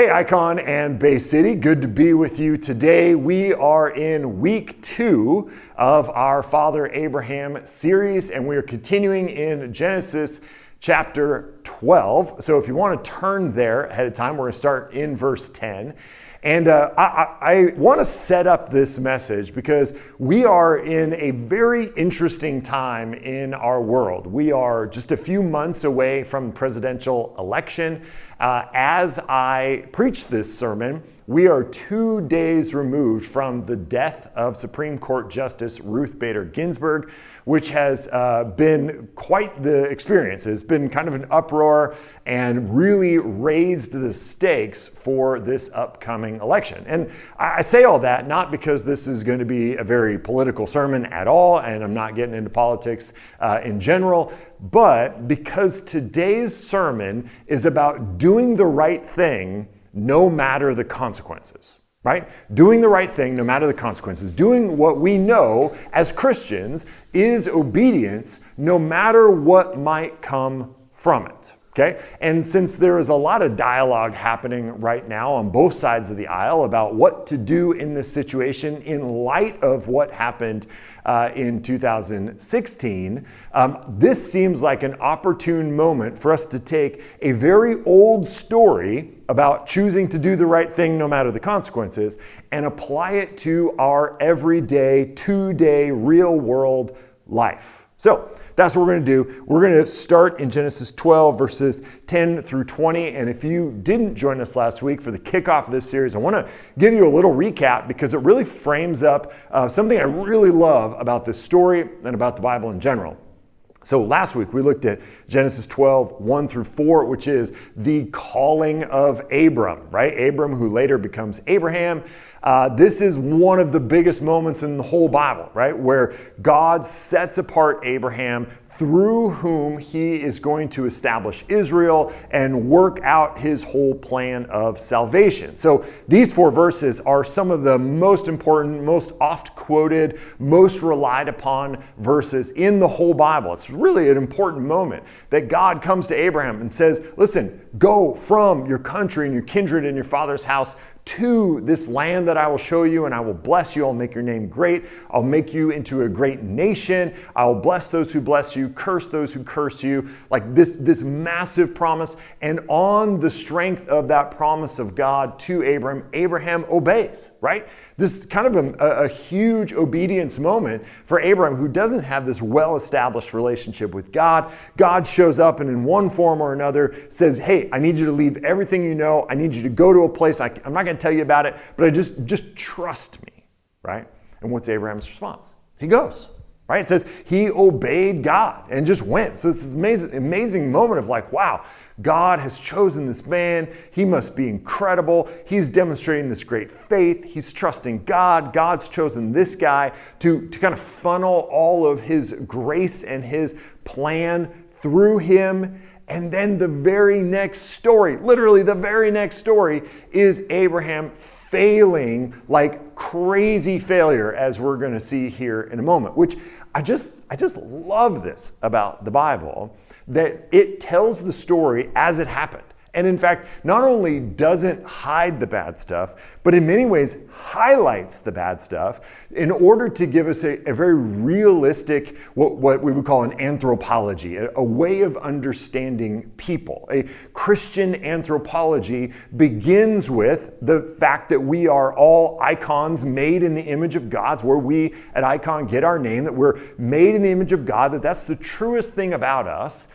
Hey Icon and Bay City, good to be with you today. We are in week 2 of our Father Abraham series, and we are continuing in Genesis chapter 12. So if you want to turn there ahead of time, we're going to start in verse 10. And I want to set up this message because we are in a very interesting time in our world. We are just a few months away from the presidential election. As I preach this sermon, we are 2 days removed from the death of Supreme Court Justice Ruth Bader Ginsburg, which has been quite the experience. It's been kind of an uproar and really raised the stakes for this upcoming election. And I say all that not because this is going to be a very political sermon at all, and I'm not getting into politics in general, but because today's sermon is about doing the right thing no matter the consequences, right? Doing the right thing no matter the consequences. Doing what we know as Christians is obedience no matter what might come from it. Okay? And since there is a lot of dialogue happening right now on both sides of the aisle about what to do in this situation in light of what happened in 2016, this seems like an opportune moment for us to take a very old story about choosing to do the right thing no matter the consequences and apply it to our everyday, 2-day, real-world life. So that's what we're going to do. We're going to start in Genesis 12, verses 10 through 20. And if you didn't join us last week for the kickoff of this series, I want to give you a little recap because it really frames up something I really love about this story and about the Bible in general. So last week we looked at Genesis 12, 1 through 4, which is the calling of Abram, right? Abram, who later becomes Abraham. This is one of the biggest moments in the whole Bible, right? Where God sets apart Abraham, through whom he is going to establish Israel and work out his whole plan of salvation. So these 4 verses are some of the most important, most oft quoted, most relied upon verses in the whole Bible. It's really an important moment that God comes to Abraham and says, listen, go from your country and your kindred and your father's house to this land that I will show you, and I will bless you. I'll make your name great. I'll make you into a great nation. I'll bless those who bless you, curse those who curse you. Like this massive promise. And on the strength of that promise of God to Abraham, Abraham obeys, right? This is kind of a huge obedience moment for Abraham, who doesn't have this well-established relationship with God. God shows up and in one form or another says, hey, I need you to leave everything you know. I need you to go to a place. I'm not going to tell you about it, but I just trust me, right? And what's Abraham's response? He goes, right? It says he obeyed God and just went. So it's this amazing moment of like, wow, God has chosen this man. He must be incredible. He's demonstrating this great faith. He's trusting God. God's chosen this guy to kind of funnel all of his grace and his plan through him. And then the very next story, literally the very next story, is Abraham failing like crazy failure, as we're going to see here in a moment, which I just love this about the Bible, that it tells the story as it happened. And in fact, not only doesn't hide the bad stuff, but in many ways highlights the bad stuff in order to give us a very realistic, what we would call an anthropology, a way of understanding people. A Christian anthropology begins with the fact that we are all icons made in the image of God, where we at Icon get our name, that we're made in the image of God, that's the truest thing about us,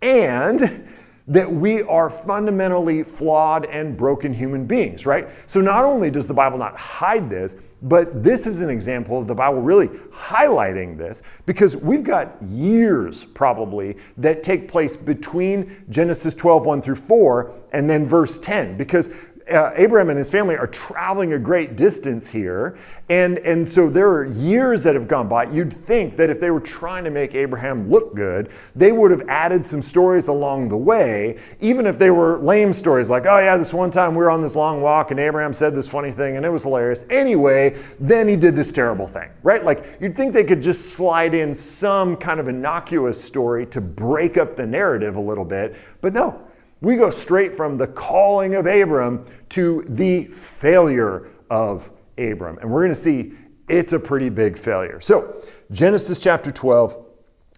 and that we are fundamentally flawed and broken human beings, right? So not only does the Bible not hide this, but this is an example of the Bible really highlighting this, because we've got years probably that take place between Genesis 12, 1 through 4, and then verse 10, because Abraham and his family are traveling a great distance here. And so there are years that have gone by. You'd think that if they were trying to make Abraham look good, they would have added some stories along the way, even if they were lame stories like, oh yeah, this one time we were on this long walk and Abraham said this funny thing and it was hilarious. Anyway, then he did this terrible thing, right? Like you'd think they could just slide in some kind of innocuous story to break up the narrative a little bit, but no. We go straight from the calling of Abram to the failure of Abram. And we're going to see it's a pretty big failure. So, Genesis chapter 12,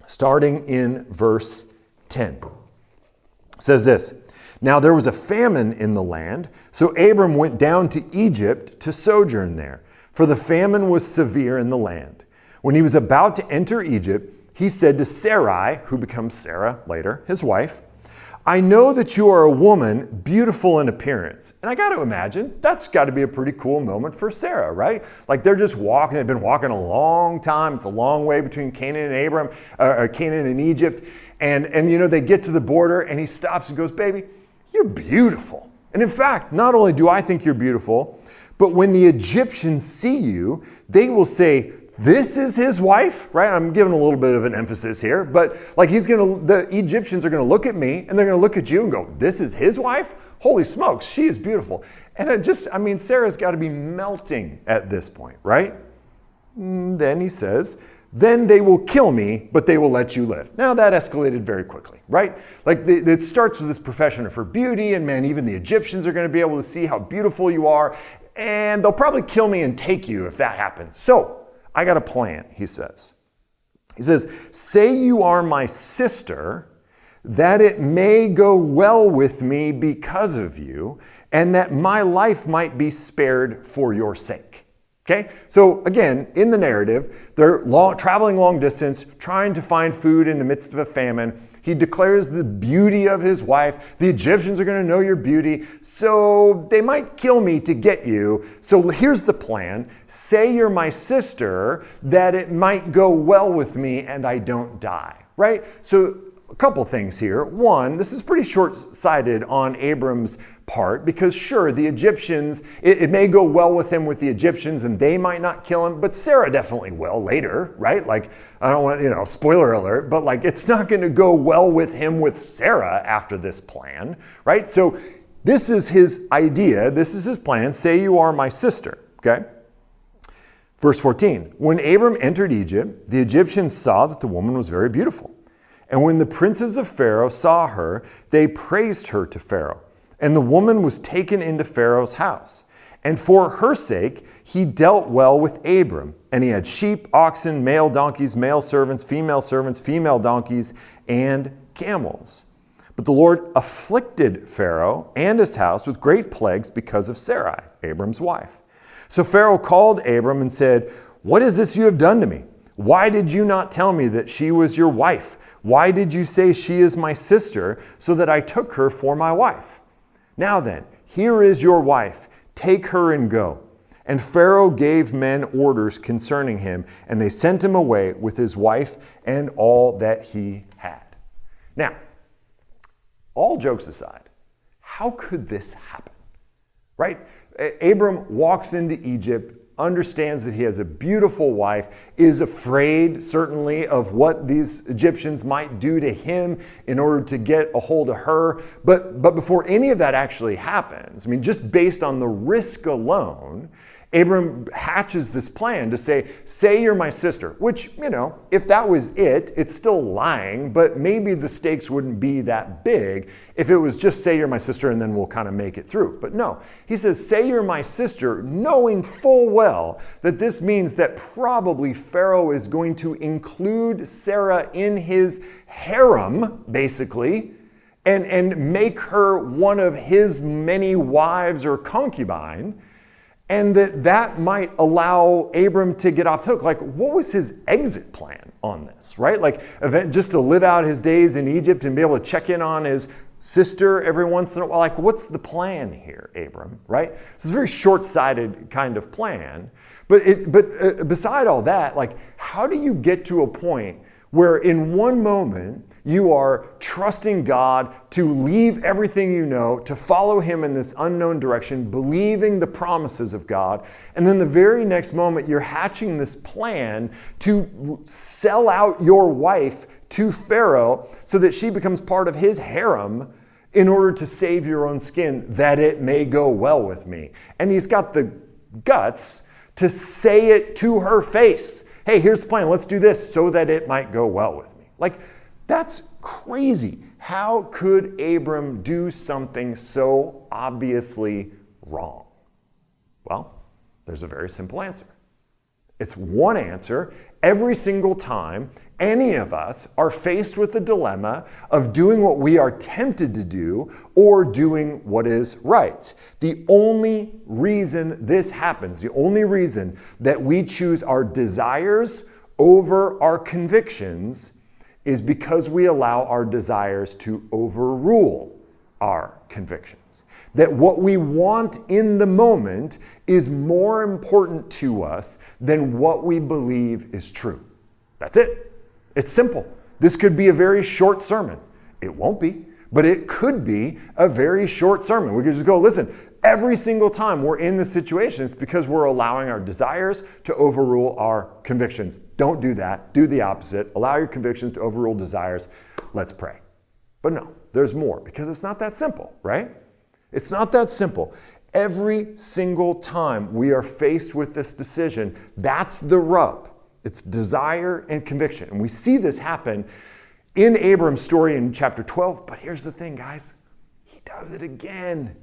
starting in verse 10, says this. Now there was a famine in the land, so Abram went down to Egypt to sojourn there, for the famine was severe in the land. When he was about to enter Egypt, he said to Sarai, who becomes Sarah later, his wife, I know that you are a woman beautiful in appearance. And I got to imagine that's got to be a pretty cool moment for Sarah, right? Like they're just walking, they've been walking a long time. It's a long way between Canaan and Canaan and Egypt. And they get to the border and he stops and goes, baby, you're beautiful. And in fact, not only do I think you're beautiful, but when the Egyptians see you, they will say, this is his wife, right? I'm giving a little bit of an emphasis here, but like the Egyptians are going to look at me and they're going to look at you and go, this is his wife? Holy smokes, she is beautiful. And Sarah's got to be melting at this point, right? Then he says, then they will kill me, but they will let you live. Now that escalated very quickly, right? Like it starts with this profession of her beauty, and man, even the Egyptians are going to be able to see how beautiful you are, and they'll probably kill me and take you if that happens. So, I got a plan, he says. He says, say you are my sister, that it may go well with me because of you, and that my life might be spared for your sake. Okay? So again, in the narrative, they're traveling long distance, trying to find food in the midst of a famine. He declares the beauty of his wife. The Egyptians are going to know your beauty, so they might kill me to get you. So here's the plan. Say you're my sister, that it might go well with me and I don't die, right? So a couple things here. One, this is pretty short-sighted on Abram's part because sure, the Egyptians, it may go well with him with the Egyptians and they might not kill him, but Sarah definitely will later, right? Like, I don't want, spoiler alert, but like it's not going to go well with him with Sarah after this plan, right? So this is his idea. This is his plan. Say you are my sister, okay? Verse 14, when Abram entered Egypt, the Egyptians saw that the woman was very beautiful. And when the princes of Pharaoh saw her, they praised her to Pharaoh. And the woman was taken into Pharaoh's house. And for her sake, he dealt well with Abram. And he had sheep, oxen, male donkeys, male servants, female donkeys, and camels. But the Lord afflicted Pharaoh and his house with great plagues because of Sarai, Abram's wife. So Pharaoh called Abram and said, what is this you have done to me? Why did you not tell me that she was your wife? Why did you say she is my sister so that I took her for my wife? Now then, here is your wife. Take her and go. And Pharaoh gave men orders concerning him, and they sent him away with his wife and all that he had. Now, all jokes aside, how could this happen? Right? Abram walks into Egypt, understands that he has a beautiful wife, is afraid certainly of what these Egyptians might do to him in order to get a hold of her. But before any of that actually happens, just based on the risk alone, Abram hatches this plan to say you're my sister, which, if that was it, it's still lying, but maybe the stakes wouldn't be that big if it was just say you're my sister and then we'll kind of make it through. But no, he says, say you're my sister, knowing full well that this means that probably Pharaoh is going to include Sarah in his harem, basically, and make her one of his many wives or concubine. And that might allow Abram to get off the hook. Like, what was his exit plan on this, right? Like, just to live out his days in Egypt and be able to check in on his sister every once in a while. Like, what's the plan here, Abram, right? So it's a very short-sighted kind of plan. But beside all that, like, how do you get to a point where in one moment you are trusting God to leave everything you know, to follow him in this unknown direction, believing the promises of God, and then the very next moment you're hatching this plan to sell out your wife to Pharaoh so that she becomes part of his harem in order to save your own skin, that it may go well with me. And he's got the guts to say it to her face. Hey, here's the plan. Let's do this so that it might go well with me. Like, that's crazy. How could Abram do something so obviously wrong? Well, there's a very simple answer. It's one answer every single time any of us are faced with the dilemma of doing what we are tempted to do or doing what is right. The only reason this happens, the only reason that we choose our desires over our convictions is because we allow our desires to overrule our convictions. That what we want in the moment is more important to us than what we believe is true. That's it. It's simple. This could be a very short sermon. It won't be, but it could be a very short sermon. We could just go, listen, every single time we're in this situation, it's because we're allowing our desires to overrule our convictions. Don't do that. Do the opposite. Allow your convictions to overrule desires. Let's pray. But no, there's more, because it's not that simple, right? It's not that simple. Every single time we are faced with this decision, that's the rub. It's desire and conviction. And we see this happen in Abram's story in chapter 12. But here's the thing, guys. He does it again.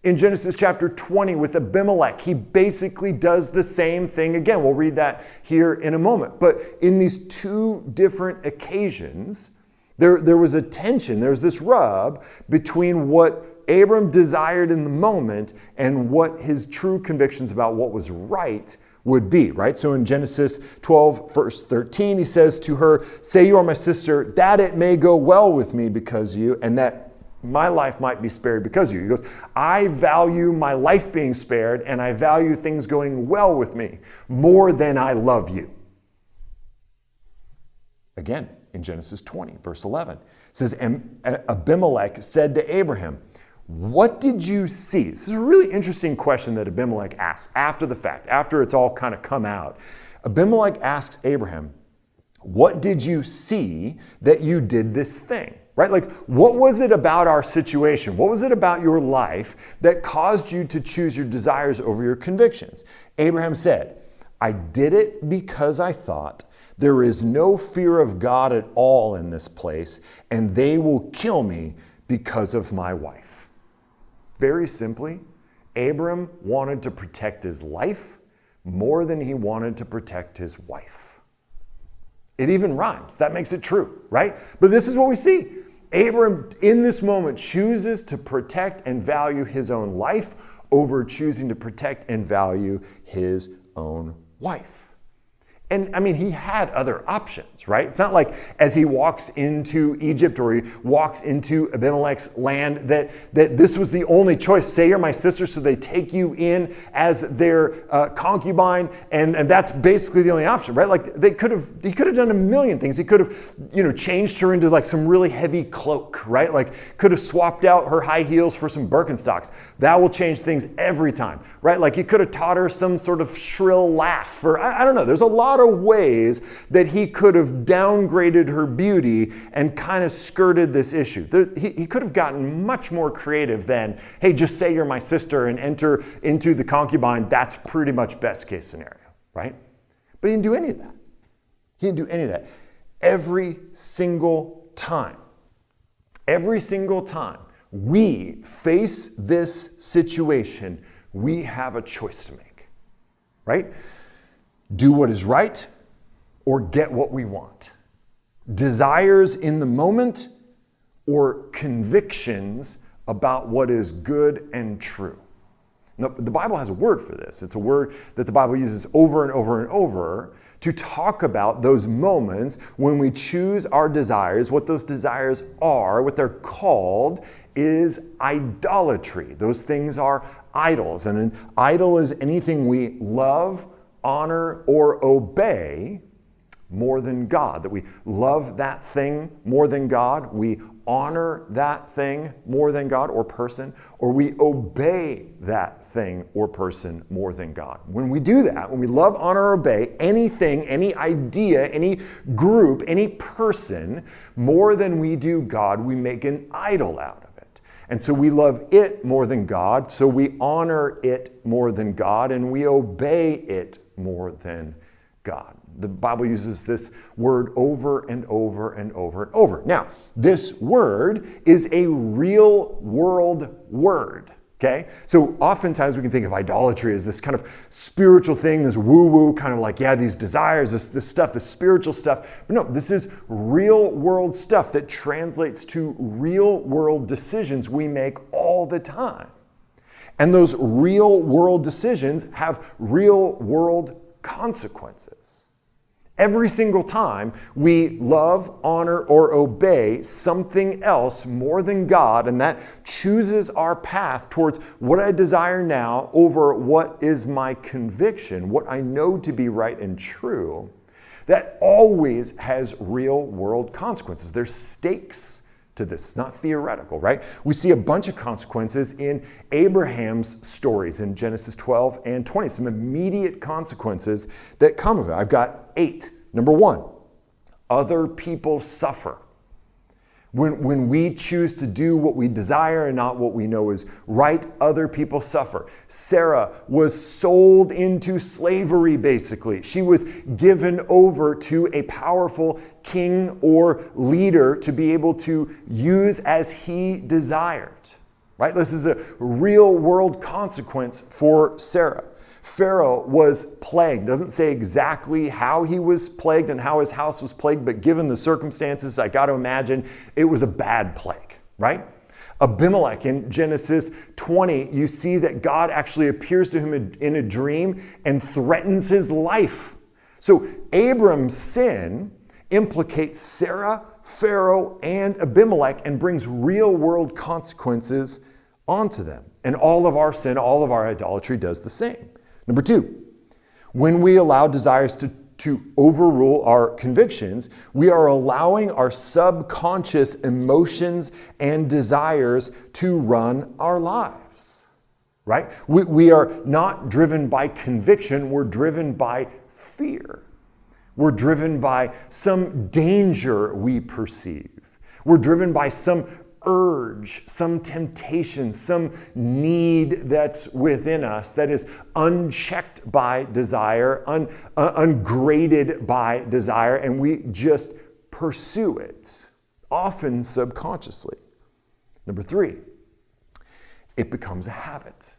In Genesis chapter 20 with Abimelech, he basically does the same thing again. We'll read that here in a moment. But in these two different occasions, there was a tension, there's this rub between what Abram desired in the moment and what his true convictions about what was right would be, right? So in Genesis 12, verse 13, he says to her, "Say you are my sister, that it may go well with me because of you, and that my life might be spared because of you." He goes, I value my life being spared, and I value things going well with me more than I love you. Again, in Genesis 20, verse 11, it says, and Abimelech said to Abraham, "What did you see?" This is a really interesting question that Abimelech asks after the fact, after it's all kind of come out. Abimelech asks Abraham, "What did you see that you did this thing?" Right? Like, what was it about our situation? What was it about your life that caused you to choose your desires over your convictions? Abraham said, "I did it because I thought, there is no fear of God at all in this place, and they will kill me because of my wife." Very simply, Abram wanted to protect his life more than he wanted to protect his wife. It even rhymes. That makes it true, right? But this is what we see. Abram, in this moment, chooses to protect and value his own life over choosing to protect and value his own wife. And I mean, he had other options, right? It's not like as he walks into Egypt or he walks into Abimelech's land that this was the only choice. Say you're my sister, so they take you in as their concubine, and that's basically the only option, right? Like he could have done a million things. He could have, changed her into like some really heavy cloak, right? Like could have swapped out her high heels for some Birkenstocks. That will change things every time, right? Like he could have taught her some sort of shrill laugh, or I don't know. There's a lot of ways that he could have downgraded her beauty and kind of skirted this issue. He could have gotten much more creative than, hey, just say you're my sister and enter into the concubine. That's pretty much best case scenario, right? But he didn't do any of that. He didn't do any of that. Every single time we face this situation, we have a choice to make, right? Do what is right or get what we want. Desires in the moment or convictions about what is good and true. Now, the Bible has a word for this. It's a word that the Bible uses over and over and over to talk about those moments when we choose our desires. What those desires are, what they're called, is idolatry. Those things are idols. And an idol is anything we love, honor, or obey more than God. That we love that thing more than God, we honor that thing more than God or person, or we obey that thing or person more than God. When we do that, when we love, honor, or obey anything, any idea, any group, any person more than we do God, we make an idol out of it. And so we love it more than God, so we honor it more than God, and we obey it more than God. The Bible uses this word over and over and over and over. Now, this word is a real world word. Okay? So oftentimes we can think of idolatry as this kind of spiritual thing, this woo-woo kind of like, yeah, these desires, this stuff, this spiritual stuff. But no, this is real world stuff that translates to real world decisions we make all the time. And those real world decisions have real world consequences. Every single time we love, honor, or obey something else more than God, and that chooses our path towards what I desire now over what is my conviction, what I know to be right and true, that always has real world consequences. There's stakes to this, not theoretical, right? We see a bunch of consequences in Abraham's stories in Genesis 12 and 20, some immediate consequences that come of it. I've got 8. Number 1, other people suffer. When we choose to do what we desire and not what we know is right, other people suffer. Sarah was sold into slavery, basically. She was given over to a powerful king or leader to be able to use as he desired. Right? This is a real world consequence for Sarah. Pharaoh was plagued. Doesn't say exactly how he was plagued and how his house was plagued, but given the circumstances, I got to imagine it was a bad plague, right? Abimelech in Genesis 20, you see that God actually appears to him in a dream and threatens his life. So Abram's sin implicates Sarah, Pharaoh, and Abimelech and brings real world consequences onto them. And all of our sin, all of our idolatry does the same. Number 2, when we allow desires to overrule our convictions, we are allowing our subconscious emotions and desires to run our lives, right? We are not driven by conviction, we're driven by fear. We're driven by some danger we perceive. We're driven by some urge, some temptation, some need that's within us that is unchecked by desire, ungraded by desire, and we just pursue it, often subconsciously. Number 3, it becomes a habit.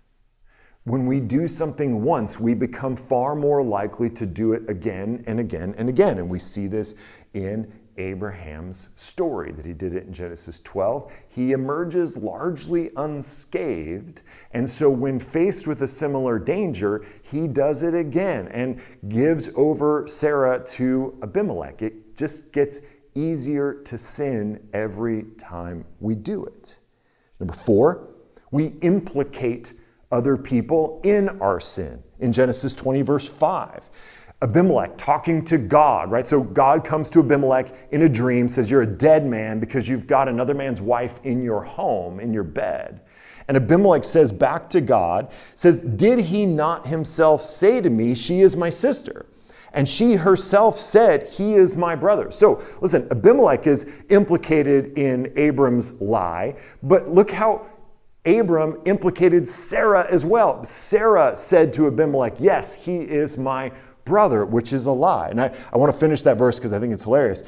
When we do something once, we become far more likely to do it again and again and again, and we see this in Abraham's story that he did it in Genesis 12. He emerges largely unscathed, and so when faced with a similar danger, he does it again and gives over Sarah to Abimelech. It just gets easier to sin every time we do it. Number 4, we implicate other people in our sin. In Genesis 20, verse 5. Abimelech talking to God, right? So God comes to Abimelech in a dream, says, you're a dead man because you've got another man's wife in your home, in your bed. And Abimelech says back to God, says, did he not himself say to me, she is my sister? And she herself said, he is my brother. So listen, Abimelech is implicated in Abram's lie, but look how Abram implicated Sarah as well. Sarah said to Abimelech, yes, he is my brother, which is a lie. And I want to finish that verse because I think it's hilarious.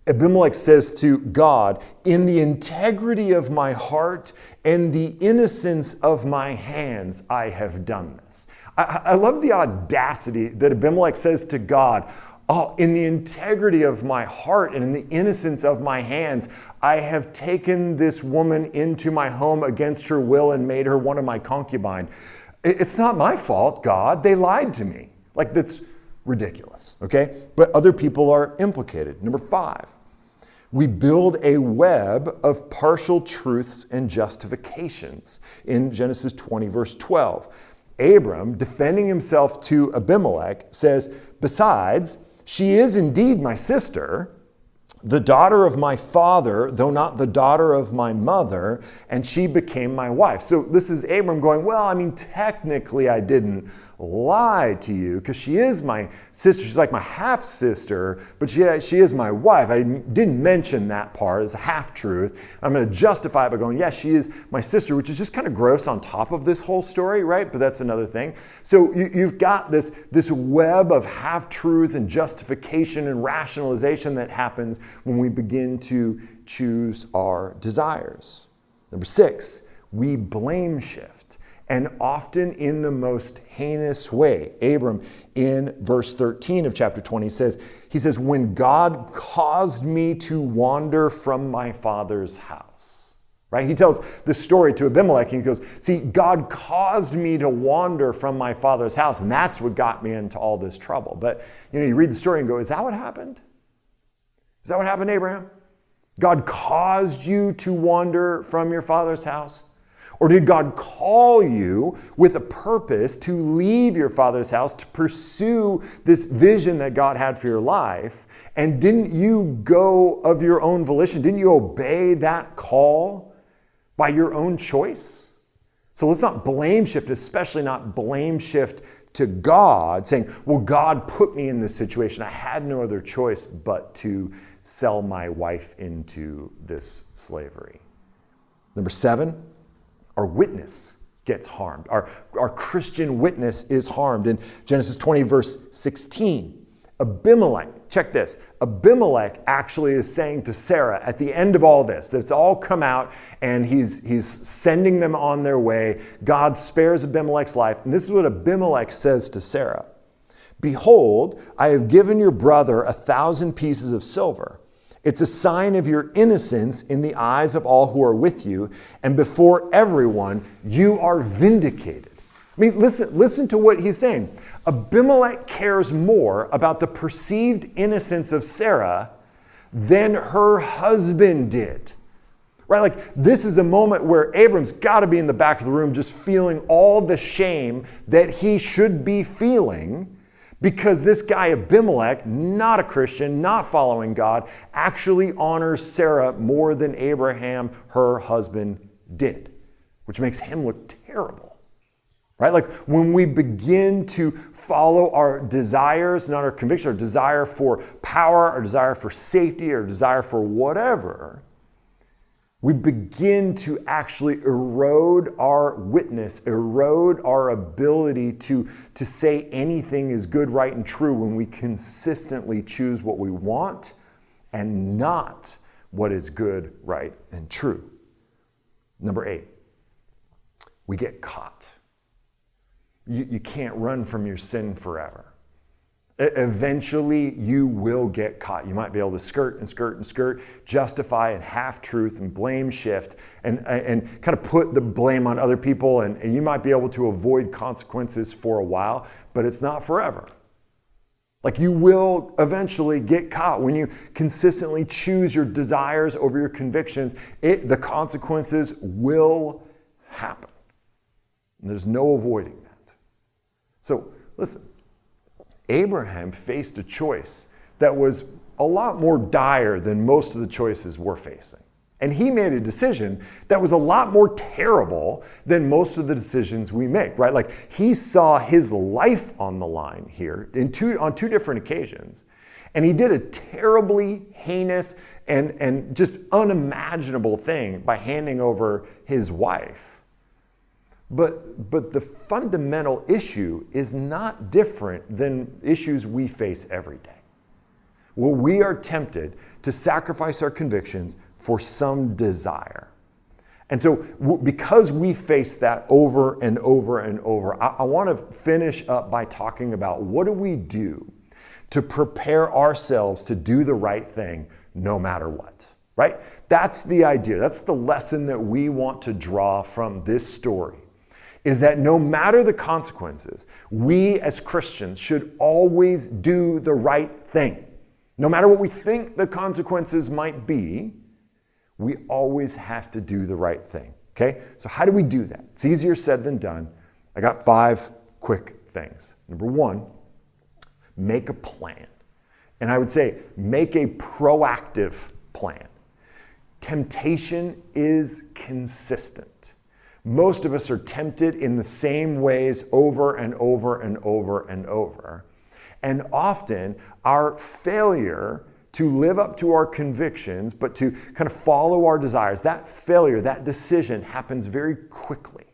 Abimelech says to God, in the integrity of my heart and the innocence of my hands, I have done this. I love the audacity that Abimelech says to God, oh, in the integrity of my heart and in the innocence of my hands, I have taken this woman into my home against her will and made her one of my concubines. It's not my fault, God. They lied to me. Like, that's ridiculous, okay? But other people are implicated. Number 5, we build a web of partial truths and justifications. In Genesis 20, verse 12, Abram, defending himself to Abimelech, says, besides, she is indeed my sister, the daughter of my father, though not the daughter of my mother, and she became my wife. So this is Abram going, well, I mean, technically I didn't lie to you because she is my sister. She's like my half-sister, but she is my wife. I didn't mention that part as a half-truth. I'm going to justify it by going, yes, she is my sister, which is just kind of gross on top of this whole story, right? But that's another thing. So you've got this web of half-truths and justification and rationalization that happens when we begin to choose our desires. Number 6, we blame shift, and often in the most heinous way. Abram, in verse 13 of chapter 20, he says, when God caused me to wander from my father's house. Right? He tells this story to Abimelech, and he goes, see, God caused me to wander from my father's house, and that's what got me into all this trouble. But you read the story and go, is that what happened? Is that what happened, Abraham? God caused you to wander from your father's house? Or did God call you with a purpose to leave your father's house to pursue this vision that God had for your life? And didn't you go of your own volition? Didn't you obey that call by your own choice? So let's not blame shift, especially not blame shift to God, saying, well, God put me in this situation. I had no other choice but to sell my wife into this slavery. Number 7, our witness gets harmed. Our Christian witness is harmed. In Genesis 20, verse 16, Abimelech, check this, Abimelech actually is saying to Sarah at the end of all this, that it's all come out and he's sending them on their way. God spares Abimelech's life. And this is what Abimelech says to Sarah. Behold, I have given your brother 1,000 pieces of silver. It's a sign of your innocence in the eyes of all who are with you, and before everyone, you are vindicated. I mean, listen to what he's saying. Abimelech cares more about the perceived innocence of Sarah than her husband did. Right? Like, this is a moment where Abram's got to be in the back of the room just feeling all the shame that he should be feeling, because this guy Abimelech, not a Christian, not following God, actually honors Sarah more than Abraham, her husband, did, which makes him look terrible. Right? Like, when we begin to follow our desires, not our conviction, our desire for power, our desire for safety, our desire for whatever, we begin to actually erode our witness, erode our ability to say anything is good, right, and true when we consistently choose what we want and not what is good, right, and true. Number 8, we get caught. You can't run from your sin forever. Eventually, you will get caught. You might be able to skirt and skirt and skirt, justify and half-truth and blame shift and kind of put the blame on other people, and you might be able to avoid consequences for a while, but it's not forever. Like, you will eventually get caught when you consistently choose your desires over your convictions. The consequences will happen. And there's no avoiding that. So, listen. Abraham faced a choice that was a lot more dire than most of the choices we're facing. And he made a decision that was a lot more terrible than most of the decisions we make, right? Like, he saw his life on the line here on two different occasions. And he did a terribly heinous and just unimaginable thing by handing over his wife. But the fundamental issue is not different than issues we face every day. Well, we are tempted to sacrifice our convictions for some desire. And so because we face that over and over and over, I want to finish up by talking about what do we do to prepare ourselves to do the right thing no matter what, right? That's the idea. That's the lesson that we want to draw from this story. Is that no matter the consequences, we as Christians should always do the right thing. No matter what we think the consequences might be, we always have to do the right thing, okay? So how do we do that? It's easier said than done. I got 5 quick things. Number 1, make a plan. And I would say make a proactive plan. Temptation is consistent. Most of us are tempted in the same ways over and over and over and over. And often our failure to live up to our convictions, but to kind of follow our desires, that failure, that decision happens very quickly,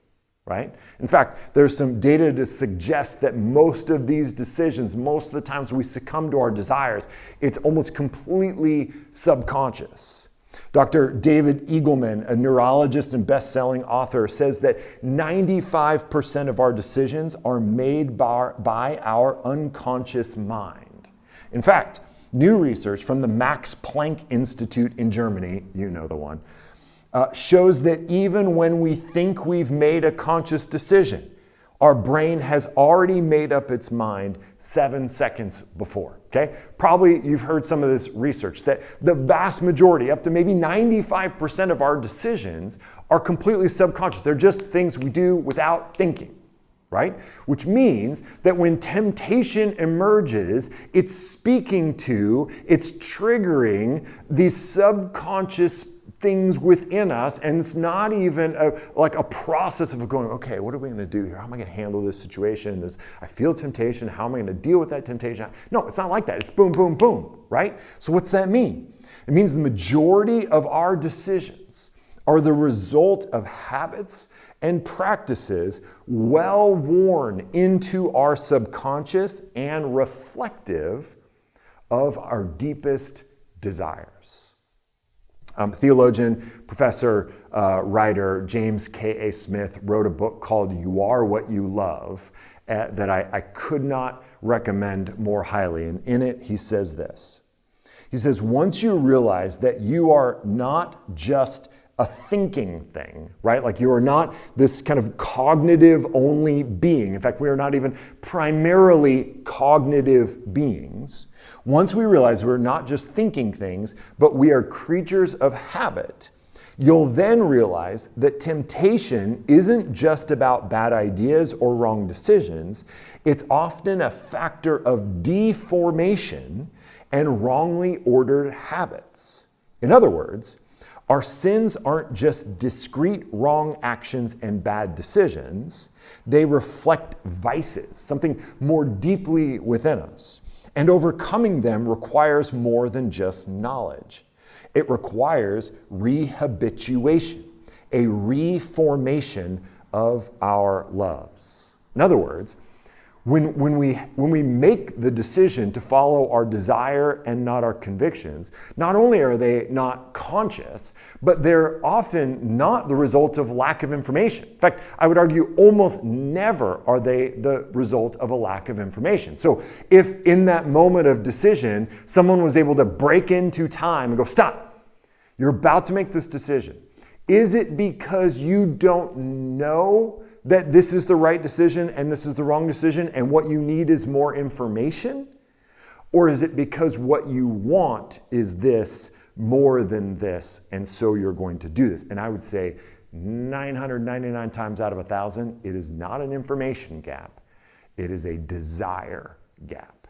right? In fact, there's some data to suggest that most of these decisions, most of the times we succumb to our desires, it's almost completely subconscious. Dr. David Eagleman, a neurologist and best-selling author, says that 95% of our decisions are made by our unconscious mind. In fact, new research from the Max Planck Institute in Germany, you know the one, shows that even when we think we've made a conscious decision, our brain has already made up its mind 7 seconds before, okay? Probably you've heard some of this research that the vast majority, up to maybe 95% of our decisions are completely subconscious. They're just things we do without thinking, right? Which means that when temptation emerges, it's speaking to, it's triggering these subconscious things within us, and it's not even like a process of going, okay, what are we going to do here? How am I going to handle this situation? I feel temptation. How am I going to deal with that temptation? No, it's not like that. It's boom, boom, boom, right? So what's that mean? It means the majority of our decisions are the result of habits and practices well worn into our subconscious and reflective of our deepest desires. Theologian, professor, writer James K.A. Smith wrote a book called You Are What You Love that I could not recommend more highly. And in it, he says this. He says, once you realize that you are not just a thinking thing, right? Like you are not this kind of cognitive only being. In fact, we are not even primarily cognitive beings. Once we realize we're not just thinking things, but we are creatures of habit, you'll then realize that temptation isn't just about bad ideas or wrong decisions. It's often a factor of deformation and wrongly ordered habits. In other words, our sins aren't just discrete wrong actions and bad decisions. They reflect vices, something more deeply within us. And overcoming them requires more than just knowledge. It requires rehabituation, a reformation of our loves. In other words, when we make the decision to follow our desire and not our convictions, not only are they not conscious, but they're often not the result of lack of information. In fact, I would argue almost never are they the result of a lack of information. So if in that moment of decision, someone was able to break into time and go, stop, you're about to make this decision. Is it because you don't know that this is the right decision and this is the wrong decision and what you need is more information? Or is it because what you want is this more than this and so you're going to do this? And I would say 999 times out of 1,000, it is not an information gap. It is a desire gap.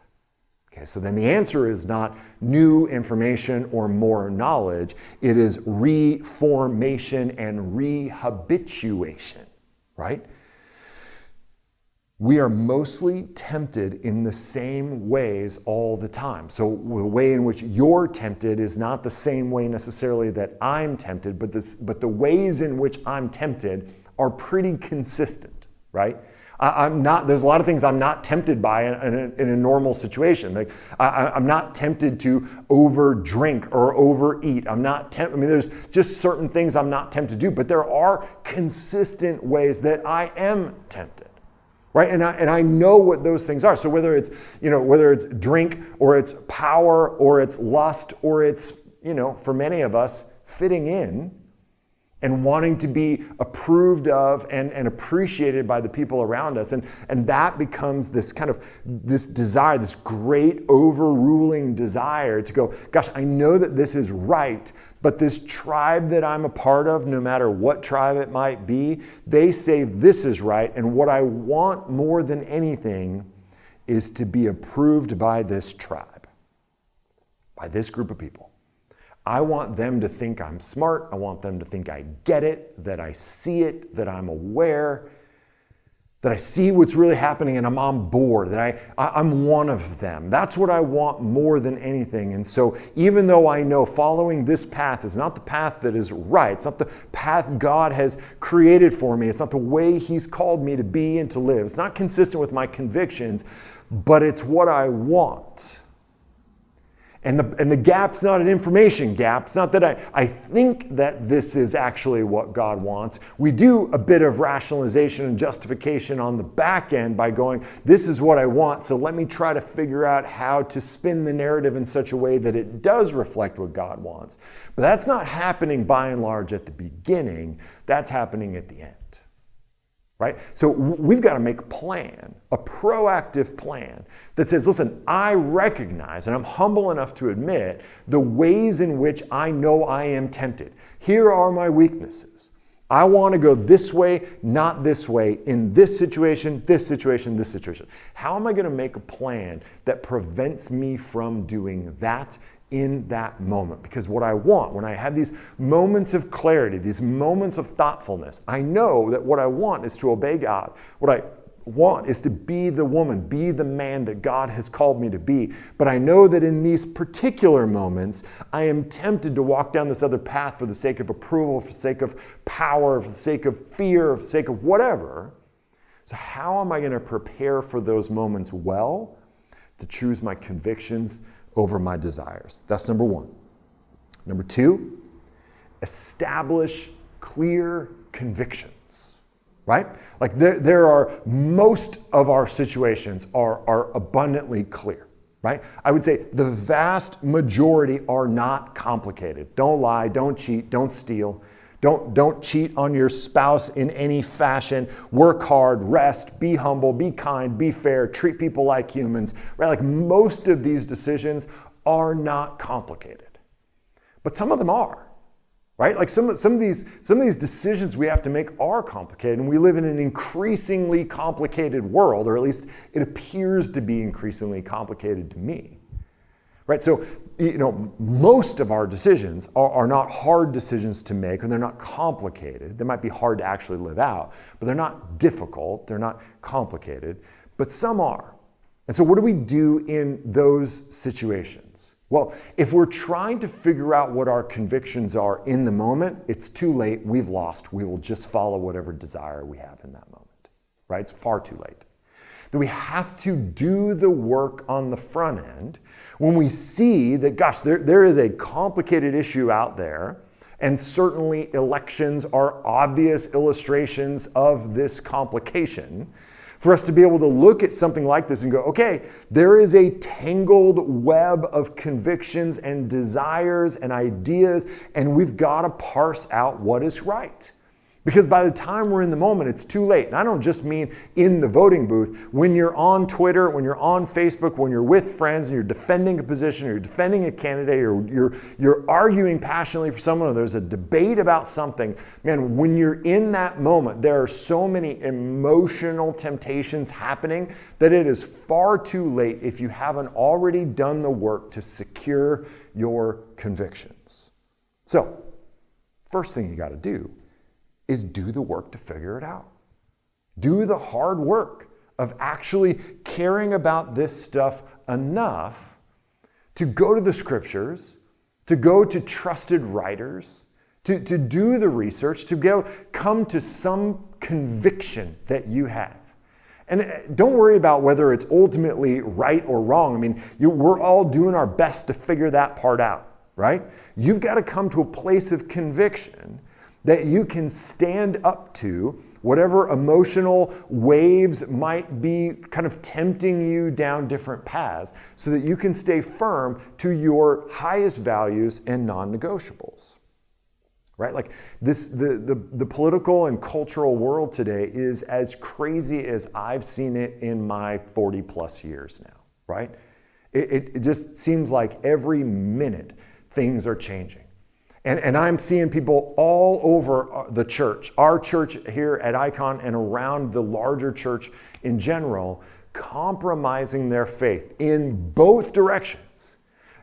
Okay, so then the answer is not new information or more knowledge. It is reformation and rehabituation. Right? We are mostly tempted in the same ways all the time. So the way in which you're tempted is not the same way necessarily that I'm tempted, but the ways in which I'm tempted are pretty consistent, right? There's a lot of things I'm not tempted by in a normal situation. Like I'm not tempted to over drink or overeat. There's just certain things I'm not tempted to do, but there are consistent ways that I am tempted, right? And I know what those things are. So whether it's drink or it's power or it's lust or it's, for many of us, fitting in and wanting to be approved of and appreciated by the people around us. And that becomes this kind of, this desire, this great overruling desire to go, gosh, I know that this is right, but this tribe that I'm a part of, no matter what tribe it might be, they say this is right, and what I want more than anything is to be approved by this tribe, by this group of people. I want them to think I'm smart. I want them to think I get it, that I see it, that I'm aware, that I see what's really happening and I'm on board, that I'm one of them. That's what I want more than anything. And so even though I know following this path is not the path that is right, it's not the path God has created for me, it's not the way He's called me to be and to live, it's not consistent with my convictions, but it's what I want. And the gap's not an information gap. It's not that I think that this is actually what God wants. We do a bit of rationalization and justification on the back end by going, this is what I want, so let me try to figure out how to spin the narrative in such a way that it does reflect what God wants. But that's not happening by and large at the beginning. That's happening at the end. Right? So we've got to make a plan, a proactive plan that says, listen, I recognize, and I'm humble enough to admit, the ways in which I know I am tempted. Here are my weaknesses. I want to go this way, not this way, in this situation, this situation, this situation. How am I going to make a plan that prevents me from doing that in that moment? Because what I want, when I have these moments of clarity, these moments of thoughtfulness, I know that what I want is to obey God. What I want is to be the woman, be the man that God has called me to be. But I know that in these particular moments, I am tempted to walk down this other path for the sake of approval, for the sake of power, for the sake of fear, for the sake of whatever. So how am I going to prepare for those moments well to choose my convictions over my desires? That's number one. Number two, establish clear convictions, right? Like there are, most of our situations are abundantly clear, right? I would say the vast majority are not complicated. Don't lie, don't cheat, don't steal. Don't cheat on your spouse in any fashion. Work hard, rest, be humble, be kind, be fair, treat people like humans. Right? Like most of these decisions are not complicated. But some of them are. Right? Like some of these decisions we have to make are complicated, and we live in an increasingly complicated world, or at least it appears to be increasingly complicated to me. Right? So, most of our decisions are not hard decisions to make, and they're not complicated. They might be hard to actually live out, but they're not difficult, they're not complicated, but some are. And so what do we do in those situations? Well, if we're trying to figure out what our convictions are in the moment, it's too late, we've lost, we will just follow whatever desire we have in that moment. Right? It's far too late. That we have to do the work on the front end when we see that, gosh, there is a complicated issue out there, and certainly elections are obvious illustrations of this complication. For us to be able to look at something like this and go, okay, there is a tangled web of convictions and desires and ideas, and we've got to parse out what is right. Because by the time we're in the moment, it's too late. And I don't just mean in the voting booth. When you're on Twitter, when you're on Facebook, when you're with friends and you're defending a position, or you're defending a candidate, or you're arguing passionately for someone, or there's a debate about something, man, when you're in that moment, there are so many emotional temptations happening that it is far too late if you haven't already done the work to secure your convictions. So, first thing you got to do is do the work to figure it out. Do the hard work of actually caring about this stuff enough to go to the scriptures, to go to trusted writers, to do the research, to come to some conviction that you have. And don't worry about whether it's ultimately right or wrong. I mean, we're all doing our best to figure that part out, right? You've got to come to a place of conviction that you can stand up to whatever emotional waves might be kind of tempting you down different paths, so that you can stay firm to your highest values and non-negotiables. Right? Like this, the political and cultural world today is as crazy as I've seen it in my 40 plus years now, right? It just seems like every minute things are changing. And I'm seeing people all over the church, our church here at Icon and around the larger church in general, compromising their faith in both directions.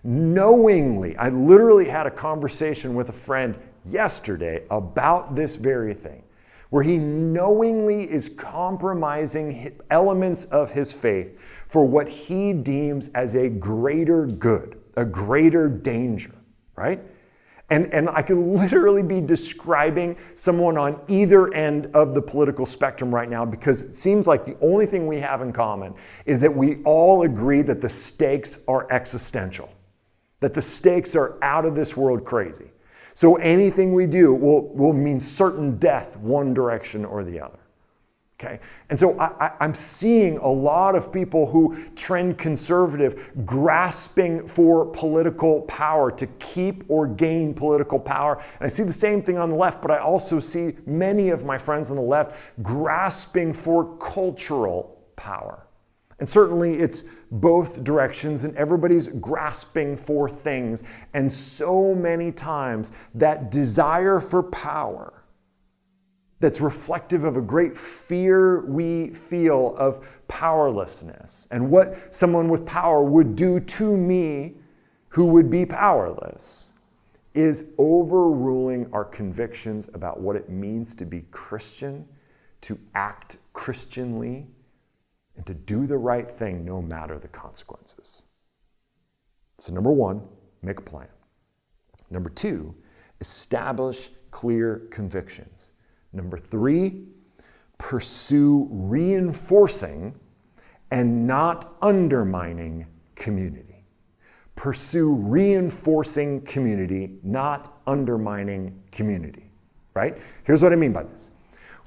knowingly. I literally had a conversation with a friend yesterday about this very thing, where he knowingly is compromising elements of his faith for what he deems as a greater good, a greater danger, right? And I could literally be describing someone on either end of the political spectrum right now, because it seems like the only thing we have in common is that we all agree that the stakes are existential, that the stakes are out of this world crazy. So anything we do will mean certain death one direction or the other. Okay? And so I'm seeing a lot of people who trend conservative grasping for political power, to keep or gain political power. And I see the same thing on the left, but I also see many of my friends on the left grasping for cultural power. And certainly it's both directions, and everybody's grasping for things. And so many times that desire for power that's reflective of a great fear we feel of powerlessness and what someone with power would do to me who would be powerless, is overruling our convictions about what it means to be Christian, to act Christianly, and to do the right thing no matter the consequences. So number one, make a plan. Number two, establish clear convictions. Number three, pursue reinforcing and not undermining community. Pursue reinforcing community, not undermining community, right? Here's what I mean by this.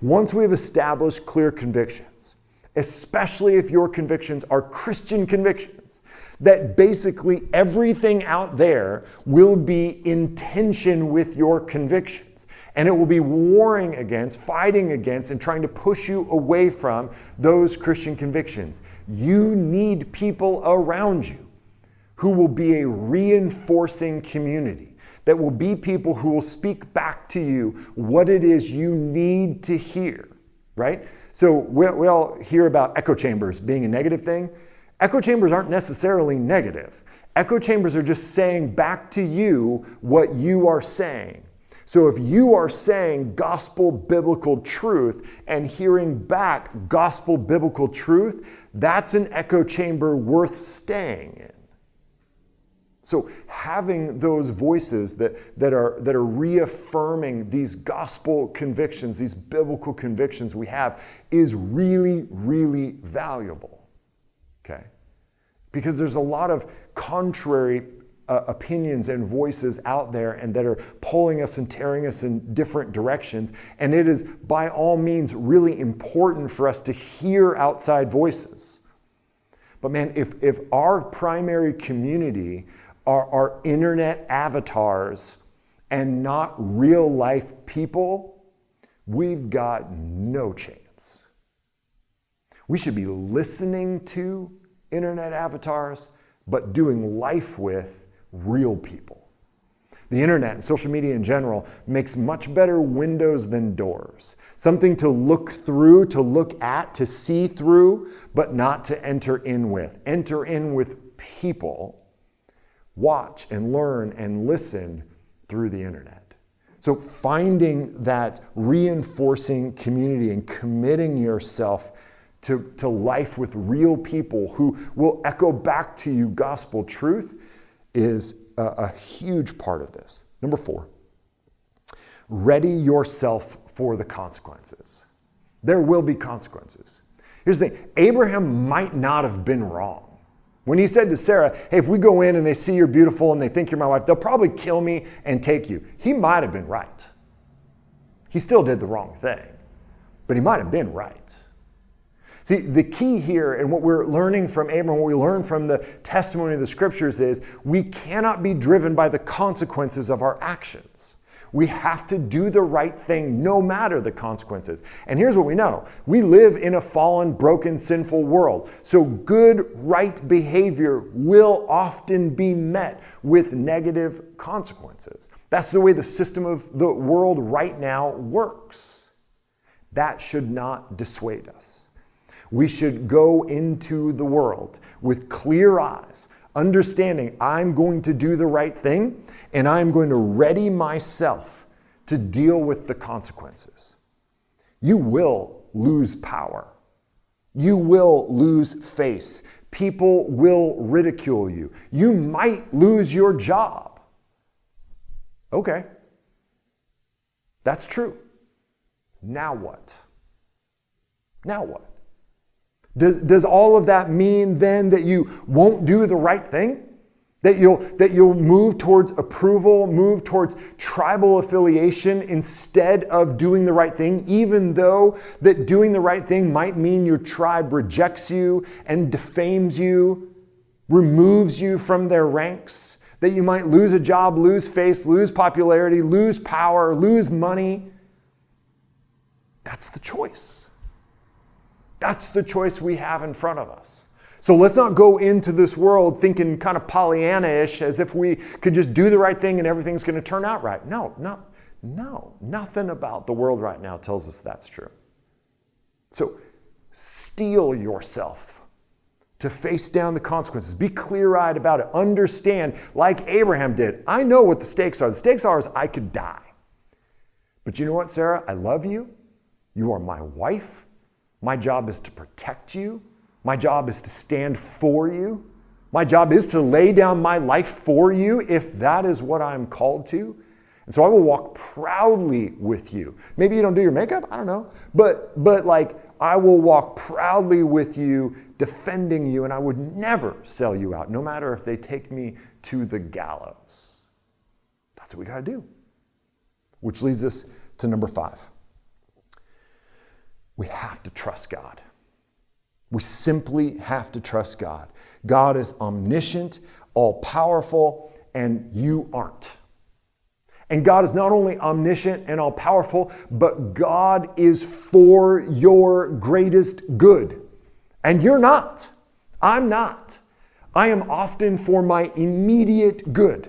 Once we have established clear convictions, especially if your convictions are Christian convictions, that basically everything out there will be in tension with your convictions. And it will be warring against, fighting against, and trying to push you away from those Christian convictions. You need people around you who will be a reinforcing community, that will be people who will speak back to you what it is you need to hear, right? So we all hear about echo chambers being a negative thing. Echo chambers aren't necessarily negative. Echo chambers are just saying back to you what you are saying. So if you are saying gospel biblical truth and hearing back gospel biblical truth, that's an echo chamber worth staying in. So having those voices that are reaffirming these gospel convictions, these biblical convictions we have, is really, really valuable. Okay? Because there's a lot of contrary opinions and voices out there, and that are pulling us and tearing us in different directions. And it is by all means really important for us to hear outside voices. But man, if our primary community are internet avatars and not real life people, we've got no chance. We should be listening to internet avatars, but doing life with real people. The internet and social media in general makes much better windows than doors. Something to look through, to look at, to see through, but not to enter in with. Enter in with people. Watch and learn and listen through the internet. So finding that reinforcing community and committing yourself to life with real people who will echo back to you gospel truth is a huge part of this. Number 4, ready yourself for the consequences. There will be consequences. Here's the thing, Abraham might not have been wrong. When he said to Sarah, hey, if we go in and they see you're beautiful and they think you're my wife, they'll probably kill me and take you. He might have been right. He still did the wrong thing, but he might have been right. See, the key here, and what we're learning from Abraham, what we learn from the testimony of the scriptures, is we cannot be driven by the consequences of our actions. We have to do the right thing no matter the consequences. And here's what we know. We live in a fallen, broken, sinful world. So good, right behavior will often be met with negative consequences. That's the way the system of the world right now works. That should not dissuade us. We should go into the world with clear eyes, Understanding I'm going to do the right thing and I'm going to ready myself to deal with the consequences. You will lose power. You will lose face. People will ridicule you. You might lose your job. Okay. That's true. Now what? Now what? Does all of that mean then that you won't do the right thing? That you'll move towards approval, move towards tribal affiliation instead of doing the right thing, even though that doing the right thing might mean your tribe rejects you and defames you, removes you from their ranks, that you might lose a job, lose face, lose popularity, lose power, lose money? That's the choice. That's the choice we have in front of us. So let's not go into this world thinking kind of Pollyanna-ish as if we could just do the right thing and everything's going to turn out right. No. Nothing about the world right now tells us that's true. So steel yourself to face down the consequences. Be clear-eyed about it. Understand, like Abraham did. I know what the stakes are. The stakes are is I could die. But you know what, Sarah? I love you. You are my wife. My job is to protect you. My job is to stand for you. My job is to lay down my life for you if that is what I'm called to. And so I will walk proudly with you. Maybe you don't do your makeup, I don't know. But like I will walk proudly with you, defending you, and I would never sell you out, no matter if they take me to the gallows. That's what we got to do. Which leads us to number 5. We have to trust God. We simply have to trust God. God is omniscient, all-powerful, and you aren't. And God is not only omniscient and all-powerful, but God is for your greatest good. And you're not. I'm not. I am often for my immediate good.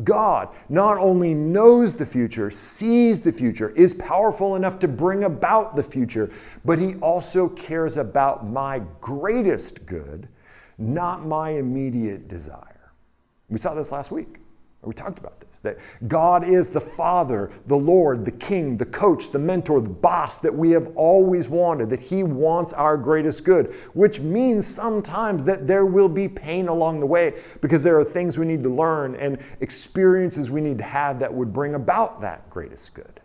God not only knows the future, sees the future, is powerful enough to bring about the future, but he also cares about my greatest good, not my immediate desire. We saw this last week. We talked about this, that God is the Father, the Lord, the King, the coach, the mentor, the boss that we have always wanted, that he wants our greatest good, which means sometimes that there will be pain along the way because there are things we need to learn and experiences we need to have that would bring about that greatest good.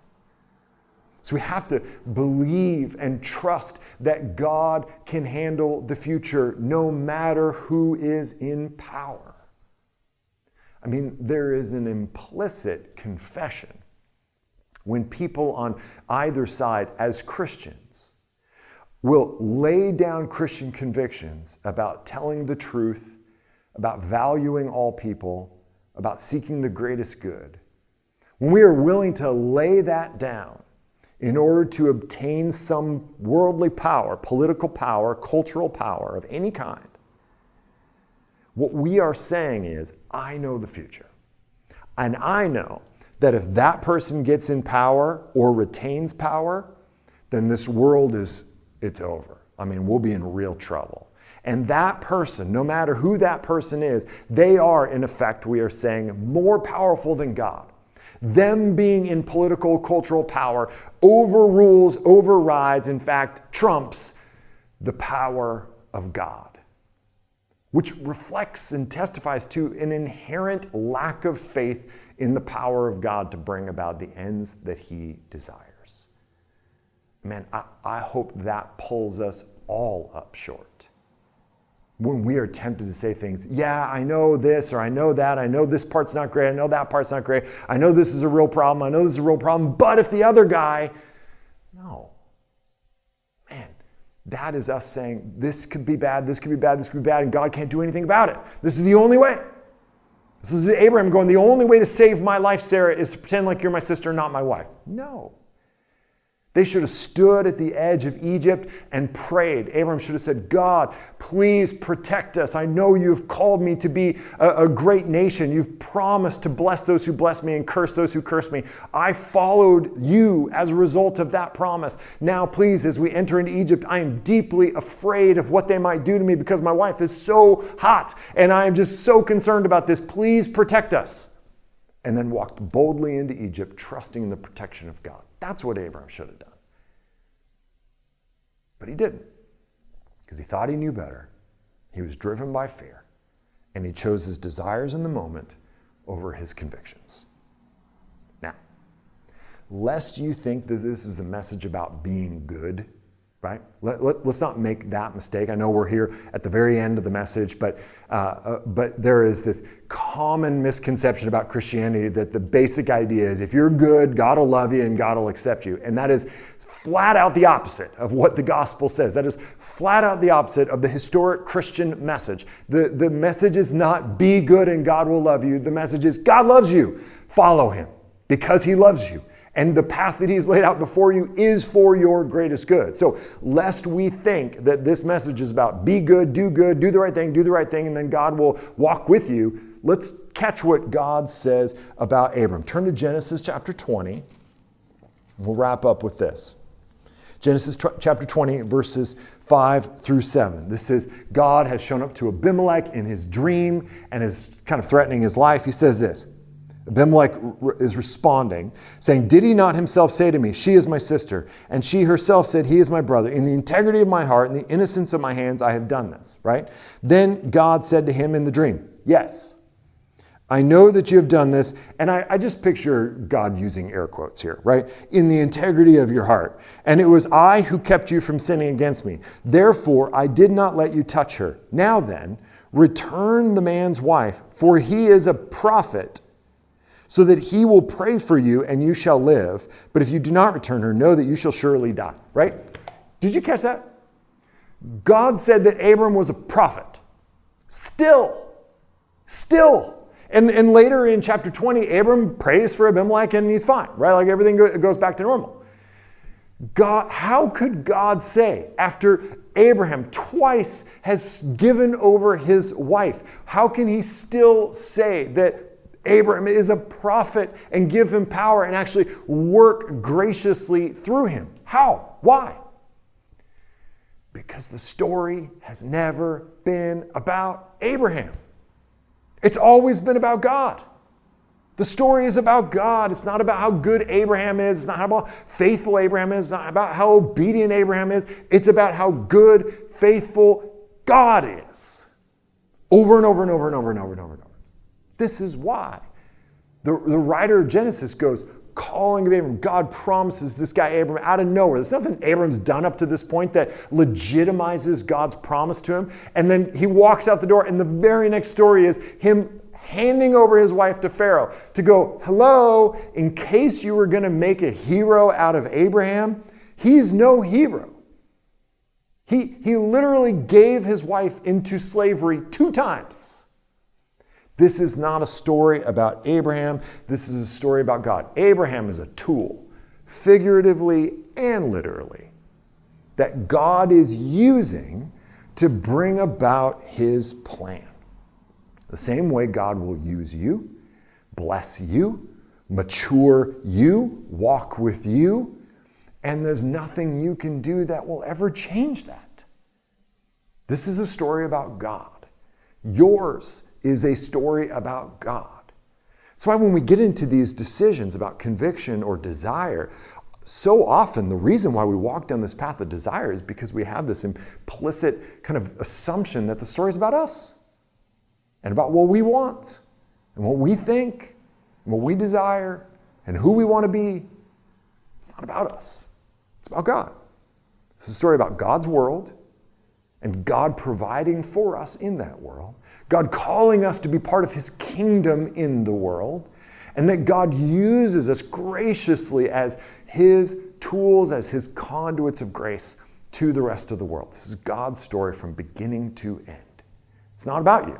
So we have to believe and trust that God can handle the future no matter who is in power. I mean, there is an implicit confession when people on either side, as Christians, will lay down Christian convictions about telling the truth, about valuing all people, about seeking the greatest good. When we are willing to lay that down in order to obtain some worldly power, political power, cultural power of any kind, what we are saying is, I know the future. And I know that if that person gets in power or retains power, then this world it's over. I mean, we'll be in real trouble. And that person, no matter who that person is, they are, in effect, we are saying, more powerful than God. Them being in political, cultural power overrules, overrides, in fact, trumps the power of God, which reflects and testifies to an inherent lack of faith in the power of God to bring about the ends that he desires. Man, I hope that pulls us all up short. When we are tempted to say things, yeah, I know this or I know that, I know this part's not great, I know that part's not great, I know this is a real problem, I know this is a real problem, but if the other guy, no. Man, that is us saying, this could be bad, this could be bad, this could be bad, and God can't do anything about it. This is the only way. This is Abraham going, the only way to save my life, Sarah, is to pretend like you're my sister, not my wife. No. They should have stood at the edge of Egypt and prayed. Abram should have said, God, please protect us. I know you've called me to be a great nation. You've promised to bless those who bless me and curse those who curse me. I followed you as a result of that promise. Now, please, as we enter into Egypt, I am deeply afraid of what they might do to me because my wife is so hot and I am just so concerned about this. Please protect us. And then walked boldly into Egypt, trusting in the protection of God. That's what Abraham should have done. But he didn't, because he thought he knew better. He was driven by fear, and he chose his desires in the moment over his convictions. Now, lest you think that this is a message about being good, right? Let's not make that mistake. I know we're here at the very end of the message, but there is this common misconception about Christianity that the basic idea is if you're good, God will love you and God will accept you. And that is flat out the opposite of what the gospel says. That is flat out the opposite of the historic Christian message. The message is not be good and God will love you. The message is God loves you. Follow him because he loves you. And the path that he's laid out before you is for your greatest good. So lest we think that this message is about be good, do the right thing, and then God will walk with you, let's catch what God says about Abram. Turn to Genesis chapter 20. We'll wrap up with this. Genesis chapter 20, verses 5 through 7. This is God has shown up to Abimelech in his dream and is kind of threatening his life. He says this. Abimelech is responding, saying, did he not himself say to me, she is my sister? And she herself said, he is my brother. In the integrity of my heart and the innocence of my hands, I have done this, right? Then God said to him in the dream, yes, I know that you have done this. And I just picture God using air quotes here, right? In the integrity of your heart. And it was I who kept you from sinning against me. Therefore, I did not let you touch her. Now then, return the man's wife, for he is a prophet, so that he will pray for you and you shall live. But if you do not return her, know that you shall surely die. Right? Did you catch that? God said that Abram was a prophet. Still. And later in chapter 20, Abram prays for Abimelech and he's fine. Right? Like everything goes back to normal. God, how could God say, after Abraham twice has given over his wife, how can he still say that Abraham is a prophet and give him power and actually work graciously through him? How? Why? Because the story has never been about Abraham. It's always been about God. The story is about God. It's not about how good Abraham is. It's not how faithful Abraham is. It's not about how obedient Abraham is. It's about how good, faithful God is. Over and over and over and over and over and over and over. This is why the writer of Genesis goes calling of Abram. God promises this guy Abram out of nowhere. There's nothing Abram's done up to this point that legitimizes God's promise to him. And then he walks out the door, and the very next story is him handing over his wife to Pharaoh to go, hello, in case you were going to make a hero out of Abraham, he's no hero. He literally gave his wife into slavery 2 times. This is not a story about Abraham. This is a story about God. Abraham is a tool, figuratively and literally, that God is using to bring about his plan. The same way God will use you, bless you, mature you, walk with you, and there's nothing you can do that will ever change that. This is a story about God. Yours is a story about God. That's why when we get into these decisions about conviction or desire, so often the reason why we walk down this path of desire is because we have this implicit kind of assumption that the story is about us and about what we want and what we think and what we desire and who we want to be. It's not about us. It's about God. It's a story about God's world and God providing for us in that world, God calling us to be part of his kingdom in the world, and that God uses us graciously as his tools, as his conduits of grace to the rest of the world. This is God's story from beginning to end. It's not about you.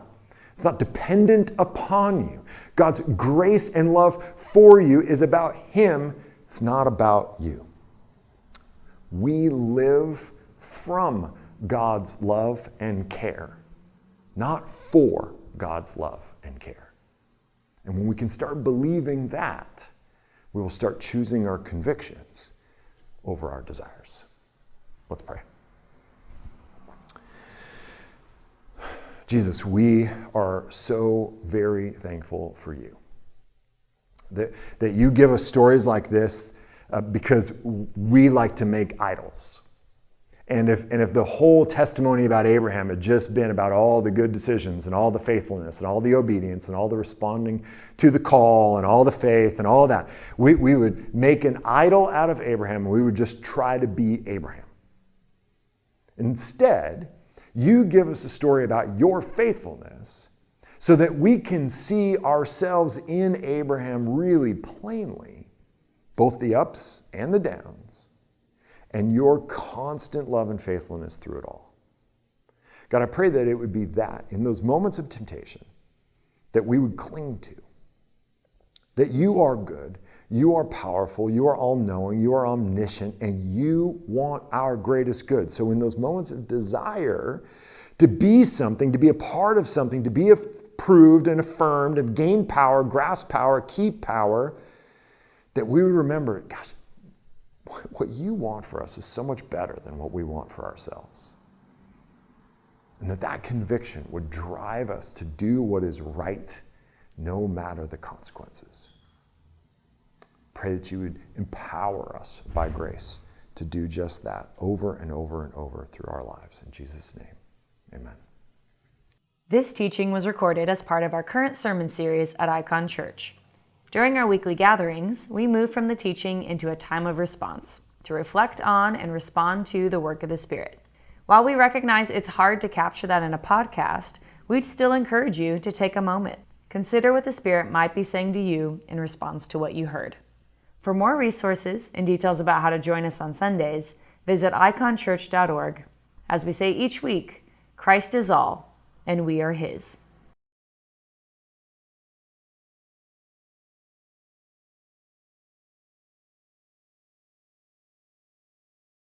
It's not dependent upon you. God's grace and love for you is about him. It's not about you. we live from God's love and care, not for God's love and care. And when we can start believing that, we will start choosing our convictions over our desires. Let's pray. Jesus, we are so very thankful for you. That you give us stories like this because we like to make idols. And if the whole testimony about Abraham had just been about all the good decisions and all the faithfulness and all the obedience and all the responding to the call and all the faith and all that, we would make an idol out of Abraham and we would just try to be Abraham. Instead, you give us a story about your faithfulness so that we can see ourselves in Abraham really plainly, both the ups and the downs, and your constant love and faithfulness through it all. God, I pray that it would be that, in those moments of temptation, that we would cling to. That you are good, you are powerful, you are all-knowing, you are omniscient, and you want our greatest good. So in those moments of desire to be something, to be a part of something, to be approved and affirmed and gain power, grasp power, keep power, that we would remember, gosh, what you want for us is so much better than what we want for ourselves. And that conviction would drive us to do what is right, no matter the consequences. Pray that you would empower us by grace to do just that over and over and over through our lives. In Jesus' name, amen. This teaching was recorded as part of our current sermon series at Icon Church. During our weekly gatherings, we move from the teaching into a time of response to reflect on and respond to the work of the Spirit. While we recognize it's hard to capture that in a podcast, we'd still encourage you to take a moment. Consider what the Spirit might be saying to you in response to what you heard. For more resources and details about how to join us on Sundays, visit iconchurch.org. As we say each week, Christ is all, and we are His.